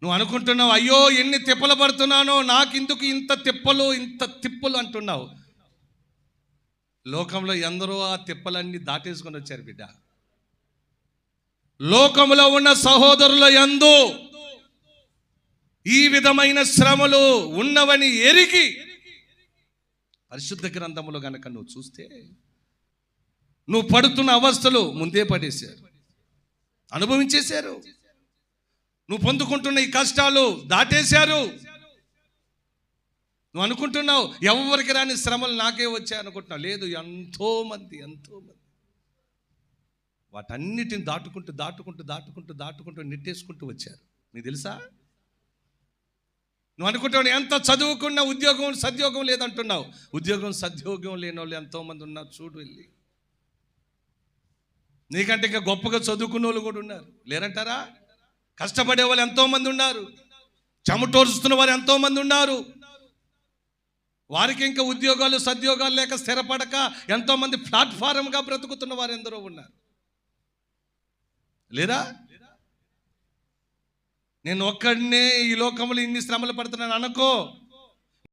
నువ్వు అనుకుంటున్నావు, అయ్యో ఎన్ని తిప్పలు పడుతున్నానో, నాకెందుకు ఇంత తిప్పలు అంటున్నావు. లోకంలో ఎందరో ఆ తిప్పలన్నీ దాటేసుకొని వచ్చారు బిడ్డ. లోకంలో ఉన్న సహోదరుల యందు ఈ విధమైన శ్రమలు ఉన్నవని ఎరిగి పరిశుద్ధ గ్రంథములో గనక నువ్వు చూస్తే, నువ్వు పడుతున్న అవస్థలు ముందే పడేశారు, అనుభవించేశారు. నువ్వు పొందుకుంటున్న ఈ కష్టాలు దాటేశారు. నువ్వు అనుకుంటున్నావు ఎవరికి రాని శ్రమలు నాకే వచ్చాయి అనుకుంటున్నావు. లేదు, ఎంతో మంది వాటన్నిటిని దాటుకుంటూ నెట్టేసుకుంటూ వచ్చారు. నీకు తెలుసా? నువ్వు అనుకుంటావు ఎంత చదువుకున్నా ఉద్యోగం సద్యోగం లేదంటున్నావు. ఉద్యోగం సద్యోగం లేని వాళ్ళు ఎంతోమంది ఉన్నారు. చూడు వెళ్ళి, నీకంటే ఇంకా గొప్పగా చదువుకున్న వాళ్ళు కూడా ఉన్నారు, లేరంటారా? కష్టపడే వాళ్ళు ఎంతోమంది ఉన్నారు, చెమటోరుస్తున్న వారు ఎంతోమంది ఉన్నారు. వారికి ఇంకా ఉద్యోగాలు సద్యోగాలు లేక స్థిరపడక ఎంతోమంది ప్లాట్ఫారంగా బ్రతుకుతున్న వారు ఎందరో ఉన్నారు, లేరా? నేను ఒక్కడినే ఈ లోకంలో ఇన్ని శ్రమలు పడుతున్నాను అనుకో.